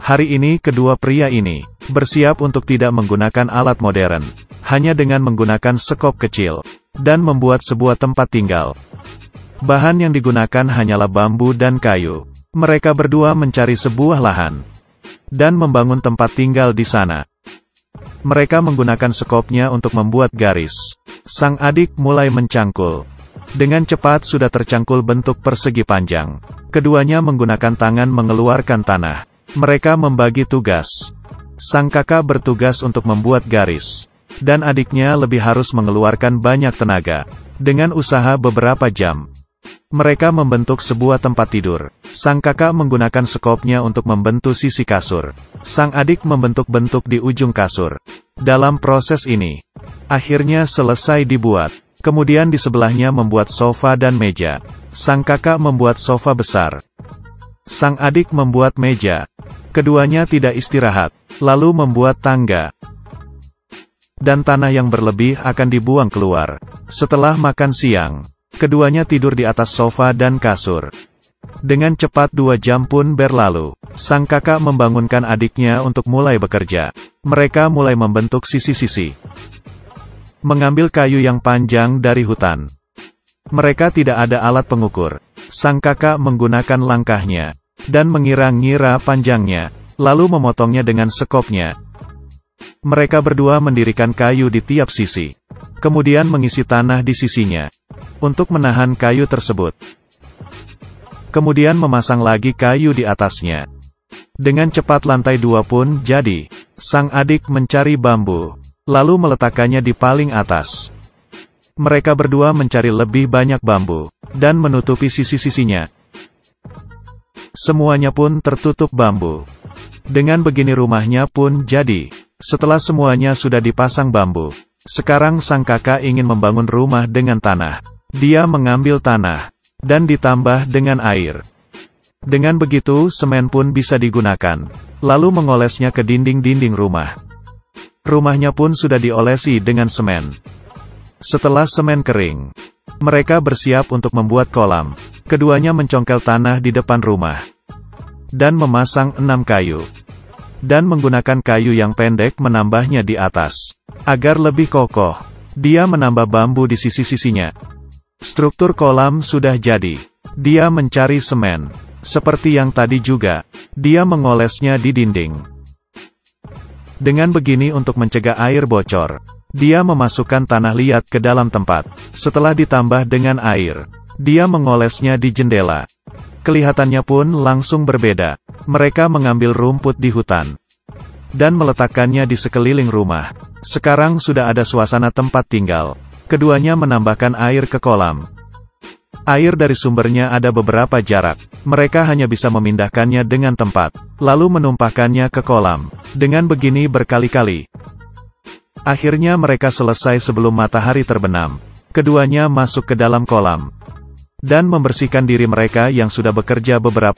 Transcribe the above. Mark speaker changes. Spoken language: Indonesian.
Speaker 1: Hari ini kedua pria ini bersiap untuk tidak menggunakan alat modern, hanya dengan menggunakan sekop kecil, dan membuat sebuah tempat tinggal. Bahan yang digunakan hanyalah bambu dan kayu. Mereka berdua mencari sebuah lahan, dan membangun tempat tinggal di sana. Mereka menggunakan sekopnya untuk membuat garis. Sang adik mulai mencangkul. Dengan cepat sudah tercangkul bentuk persegi panjang. Keduanya menggunakan tangan mengeluarkan tanah. Mereka membagi tugas. Sang kakak bertugas untuk membuat garis, dan adiknya lebih harus mengeluarkan banyak tenaga. Dengan usaha beberapa jam, mereka membentuk sebuah tempat tidur. Sang kakak menggunakan sekopnya untuk membentuk sisi kasur. Sang adik membentuk bentuk di ujung kasur. Dalam proses ini, akhirnya selesai dibuat. Kemudian di sebelahnya membuat sofa dan meja. Sang kakak membuat sofa besar. Sang adik membuat meja. Keduanya tidak istirahat, lalu membuat tangga. Dan tanah yang berlebih akan dibuang keluar. Setelah makan siang, keduanya tidur di atas sofa dan kasur. Dengan cepat 2 jam pun berlalu. Sang kakak membangunkan adiknya untuk mulai bekerja. Mereka mulai membentuk sisi-sisi. Mengambil kayu yang panjang dari hutan. Mereka tidak ada alat pengukur. Sang kakak menggunakan langkahnya, dan mengira-ngira panjangnya, lalu memotongnya dengan sekopnya. Mereka berdua mendirikan kayu di tiap sisi. Kemudian mengisi tanah di sisinya, untuk menahan kayu tersebut. Kemudian memasang lagi kayu di atasnya. Dengan cepat lantai 2 pun jadi. Sang adik mencari bambu, lalu meletakkannya di paling atas. Mereka berdua mencari lebih banyak bambu, dan menutupi sisi-sisinya. Semuanya pun tertutup bambu. Dengan begini rumahnya pun jadi. Setelah semuanya sudah dipasang bambu, sekarang sang kakak ingin membangun rumah dengan tanah. Dia mengambil tanah, dan ditambah dengan air. Dengan begitu semen pun bisa digunakan, lalu mengolesnya ke dinding-dinding rumah. Rumahnya pun sudah diolesi dengan semen. Setelah semen kering, mereka bersiap untuk membuat kolam. Keduanya mencongkel tanah di depan rumah, dan memasang 6 kayu. Dan menggunakan kayu yang pendek menambahnya di atas. Agar lebih kokoh, dia menambah bambu di sisi-sisinya. Struktur kolam sudah jadi. Dia mencari semen. Seperti yang tadi juga, dia mengolesnya di dinding. Dengan begini untuk mencegah air bocor, dia memasukkan tanah liat ke dalam tempat. Setelah ditambah dengan air, dia mengolesnya di jendela. Kelihatannya pun langsung berbeda. Mereka mengambil rumput di hutan, dan meletakkannya di sekeliling rumah. Sekarang sudah ada suasana tempat tinggal. Keduanya menambahkan air ke kolam. Air dari sumbernya ada beberapa jarak. Mereka hanya bisa memindahkannya dengan tempat, lalu menumpahkannya ke kolam. Dengan begini berkali-kali. Akhirnya mereka selesai sebelum matahari terbenam. Keduanya masuk ke dalam kolam, dan membersihkan diri mereka yang sudah bekerja beberapa